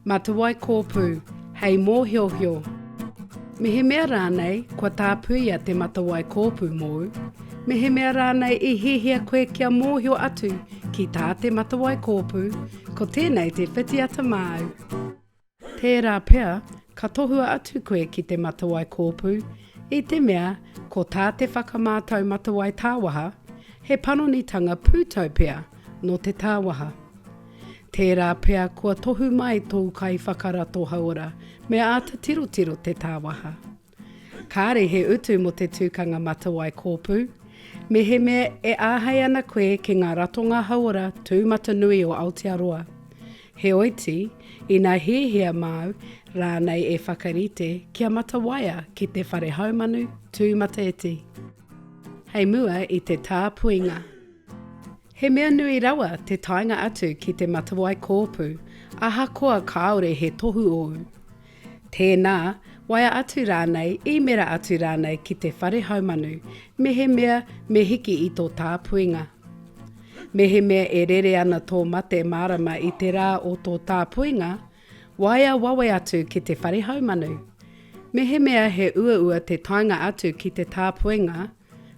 Matawai kōpū, hei mōhiohio. Me he mea rānei, kua tāpū ia te matawai kōpū mōu. Me he mea rānei I hihia koe kia mōhio atu ki tā te matawai kōpū, ko tēnei te whitiata māu. Tērā pea, ka tohua atu koe ki te matawai kōpū, I te mea, ko tā te whakamātau matawai tāwaha, he panonitanga pūtau pea no te tāwaha. Tērā pea kua tohu mai tō kai whakarato haora, me āta tirotiro te tāwaha. Kāre he utu mo te tūkanga matawai kōpū, me he mea e āhei ana koe ki ngā ratonga haora tūmata nui o Aotearoa. He oiti, I ngā hihia māu, rānei e whakarite kia matawaia ki te whare haumanu tūmata eti. Hei mua I te tāpuinga. He mea nui rawa te tainga atu ki te matawai kōpū, aha koa kāore he tohu ou. Tēnā, waia atu rānei, I mera atu rānei ki te whare haumanu, me he mea me hiki I tō tāpuinga. Me he mea e rere ana tō mate marama I te rā o tō tāpuinga, waia wawe atu ki te whare haumanu. Me he mea he ua te tainga atu ki te tāpuinga,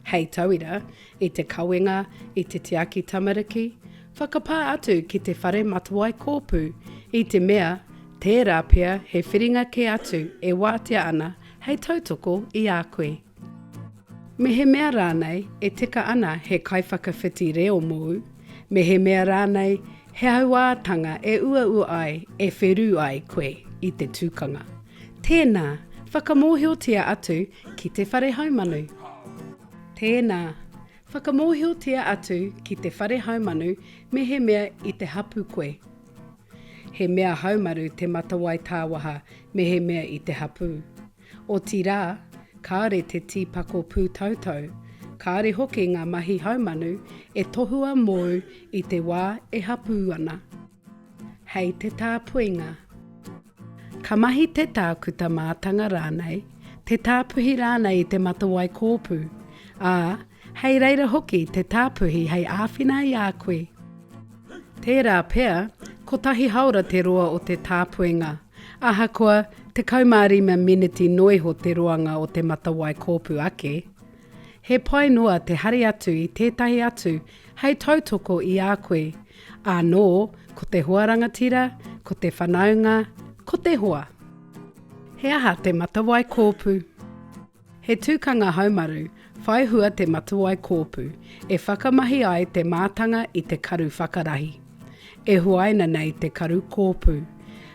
hei tauira, I te kawenga, I te tiaki tamariki, whakapā atu ki te whare matawai kōpū, I te mea, tērā pea he whiringa ke atu e wātea ana, hei tautoko I a koe. Me he mea rānei e tika ana he kaiwhakawhiti reo mōu, me he mea rānei he hauātanga e ua ai e wheru ai koe I te tūkanga. Tēnā, whakamōhiotia atu ki te whare haumanu. Tēnā, whakamōhiotia atu ki te whare haumanu me he mea I te hapu koe. He mea haumaru te matawai tāwaha me he mea I te hapu. O tirā, kāre te tīpako pūtautau, kāre hoki ngā mahi haumanu e tohua mōu I te wā e hapu ana. Hei te tāpuinga. Ka mahi te tākuta mātanga rānei, te tāpuhi rānei I te matawai kōpū, hei reira hoki te tāpuhi hei āwhina I a koe. Tērā pea, ko tahi haura te roa o te tāpuinga, aha koa te kaumārima miniti noiho te roanga o te matawai kōpū ake. He pai noa te hari atu I tētahi atu, hei tautoko I a koe, anō ko te huarangatira, ko te whanaunga, ko te hoa. He aha te matawai kōpū. He tūkanga haumaru, whai hua te matawai kōpū, e whakamahi ai te mātanga I te karu whakarahi. E huaina nei te karu kōpū.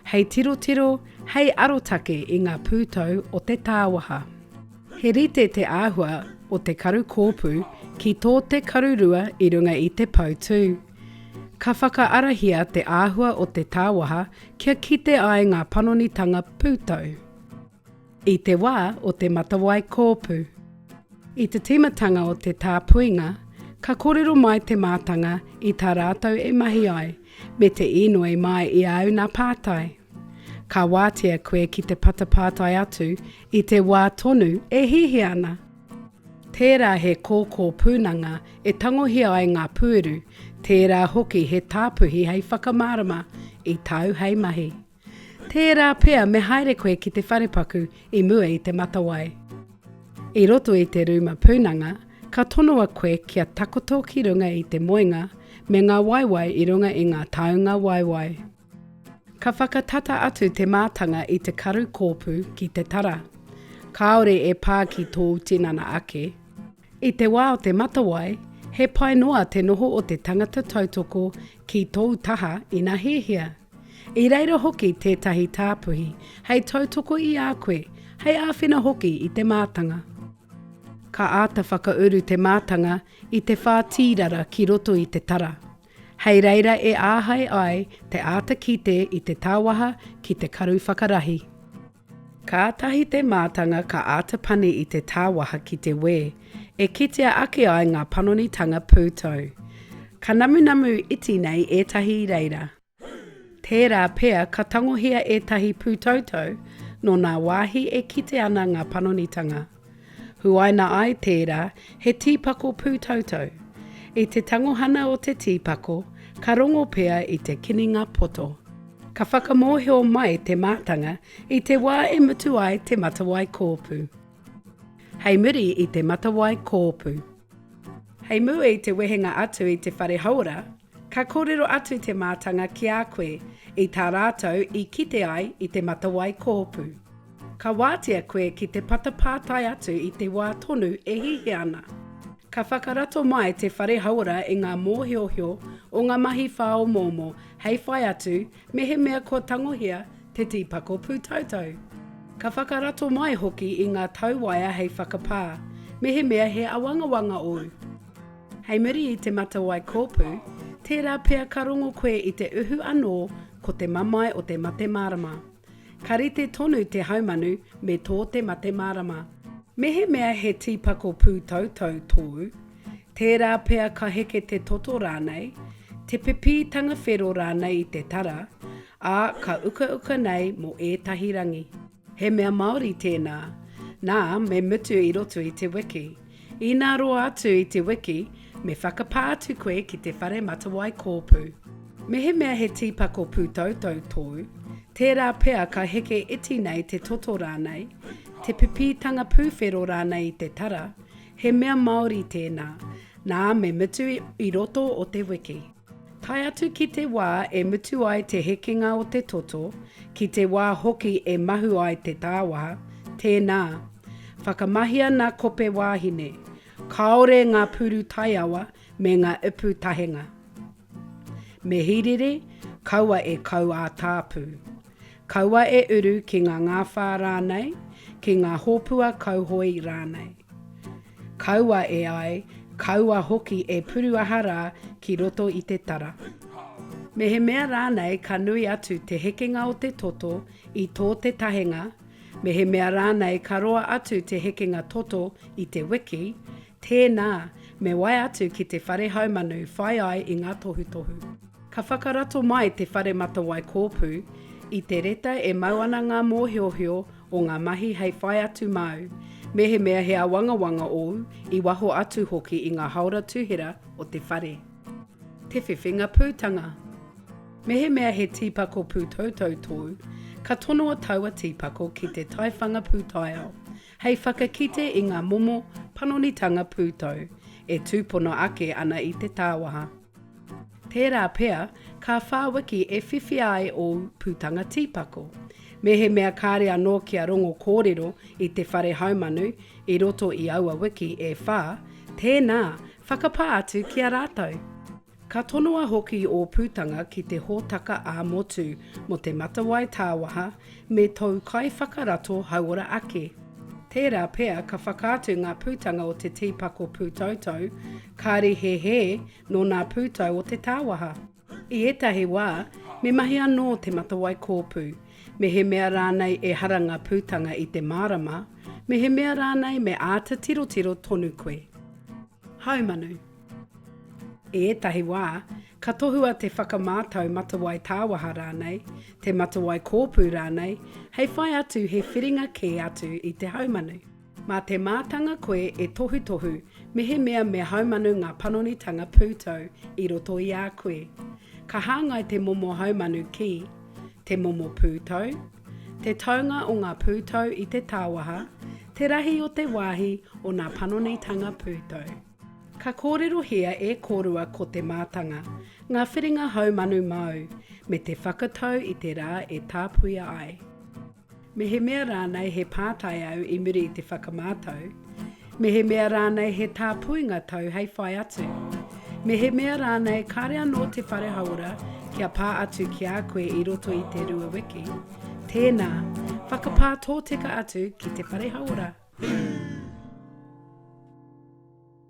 Hei tirotiro, hei arotake I ngā pūtau o te tāwaha. He rite te āhua o te karu kōpū ki tō te karurua I runga I te pautū. Ka whakaarahia te āhua o te tāwaha kia kite ai ngā panonitanga pūtau. I te wā o te matawai kōpū. I te timatanga o te tāpuinga, ka kōrero mai te mātanga I tā rātou e mahi ai, me te inoi mai I au nā pātai. Ka wātea koe ki te patapātai atu I te wā tonu e hihi ana. Tērā he kōkō pūnanga e tangohia ai ngā pūru, tērā hoki he tāpuhi hei whakamārama I tau hei mahi. Tērā pea me haere koe ki te wharepaku I mua I te matawai. I roto I te ruma pūnanga, ka tonua koe kia takoto ki runga I te moenga, me ngā waiwai I runga I ngā taunga waiwai. Ka whakatata atu te mātanga I te karu kōpū ki te tara. Kāore e pā ki tō tinana ake. I te wā o te matawai, he pai noa te noho o te tangata tautoko ki tō taha I ngā hihia. I reira hoki tētahi tāpuhi, hei tautoko I a koe, hei āwhina hoki I te mātanga. Ka āta whakauru te mātanga I te whātīrara ki roto I te tara. Hei reira e āhei ai te āta kite I te tāwaha ki te karu whakarahi. Ka tahi te mātanga ka āta pani I te tāwaha ki te we, e kitea ake ai ngā panonitanga pūtau. Ka namu iti nei etahi reira. Tērā pea ka tangohia etahi pūtautau, no ngā wāhi e kite ana ngā panonitanga. Huaina ai tērā he tīpako pūtautau. I te tangohana o te tīpako, ka rongo pea I te kininga poto. Ka whakamōhio mai te mātanga i te wā e mutu ai te matawai kōpū. Hei muri i te matawai kōpū. Hei mua i te wehenga atu i te whare haura, ka kōrero atu te mātanga ki a koe i tā rātou i kite ai i te matawai kōpū. Ka wātia koe ki te patapātai atu i te wā tonu e hihi ana. Ka whakarato mai te whare haura i ngā mōhiohio o ngā mahi whao momo hei whai atu me he mea ko tangohia te tīpako pūtautau. Ka whakarato mai hoki i ngā tauwaia hei whakapā me he mea he awangawanga o. Hei muri i te matawai kōpū, tērā pea ka rongo koe i te uhu anō ko te mamai o te mate marama. Ka rite tonu te haumanu me tō te mate marama. Me he mea he tīpako pūtautau tōu, tērā pea ka heke te toto rānei, te pipitanga whero rānei i te tara, a ka uka nei mo ētahi rangi. He mea Māori tēnā, nā me mutu i roto i te wiki. I nā roa atu i te wiki, me whakapā atu koe ki te whare matawai kōpū. Me he mea he tīpako pūtautau tōu, tērā pea ka heke iti nei te toto rānei, te pipitanga pūwhero rānei i te tara, he mea Māori tēnā, nā me mutu i roto o te wiki. Tai atu ki te wā e mutu ai te hekenga o te toto, ki te wā hoki e mahu ai te tāwaha, tēnā. Whakamahia ngā kope wāhine, kaore ngā puru taiawa me ngā ipu tahenga. Me hirere, kaua e kau a tāpū. Kaua e uru ki ngā ngāwhā rānei, ki ngā hōpua kauhoi rānei. Kaua e ai, kaua hoki e puruahara ki roto i te tara. Me he mea rānei ka nui atu te hekenga o te toto i tō te tahenga, me he mea rānei ka roa atu te hekenga toto i te wiki, tēnā me wai atu ki te whare haumanu whai ai i ngā tohutohu. Ka whakarato mai te whare matawai kōpū, i te reta e mauana ngā mōhiohio o ngā mahi hei whai atu mau, me he mea he awangawanga o i waho atu hoki i ngā haura tuhira o te whare. Te whiwhinga pūtanga. Me he mea he tīpako pūtautau tōu, ka tono a taua tīpako ki te taiwhanga pūtaiao, hei whakakite i ngā momo panonitanga pūtau, e tūpono ake ana i te tāwaha. Tērā pea, ka whāwiki e whiwhi ai o pūtanga tīpako. Me he mea kāre anō kia rongo kōrero i te whare haumanu i roto i aua wiki e whā, tēnā, whakapā atu kia rātou. Ka tonoa hoki o pūtanga ki te hōtaka a motu mo te matawai tāwaha me tau kai whakarato hauora ake. Tērā pea ka whakātu ngā pūtanga o te tīpako pūtautau, kāri he no ngā pūtau o te tāwaha. I etahi wā, me mahi anō te matawai kōpū, me he mea rānei e haranga pūtanga i te marama, me he mea rānei me āta tirotiro tonu koe. Haumanu. I etahi wā, ka tohua te whakamātau matawai tāwaha rānei, te matawai kōpū rānei, hei whai atu he whiringa kē atu i te haumanu. Mā te mātanga koe e tohu, me he mea me haumanu ngā panonitanga pūtau i roto i a koe. Ka hāngai te momo haumanu ki, te momo pūtau, te taunga o ngā pūtau i te tāwaha, te rahi o te wāhi o ngā panonitanga pūtau. Ka kōrero hea e kōrua ko te mātanga, ngā whiringa haumanu mau, me te whakatau i te rā e tāpuia ai. Me he mea rānei he pātai au i muri i te whakamātau, me he mea rānei he tāpuinga tau hei whai atu. Me he mea rānei kāre anō te whare haura kia pā atu ki a koe i roto i te rua wiki. Tēnā, whakapā tōtika atu ki te whare haura.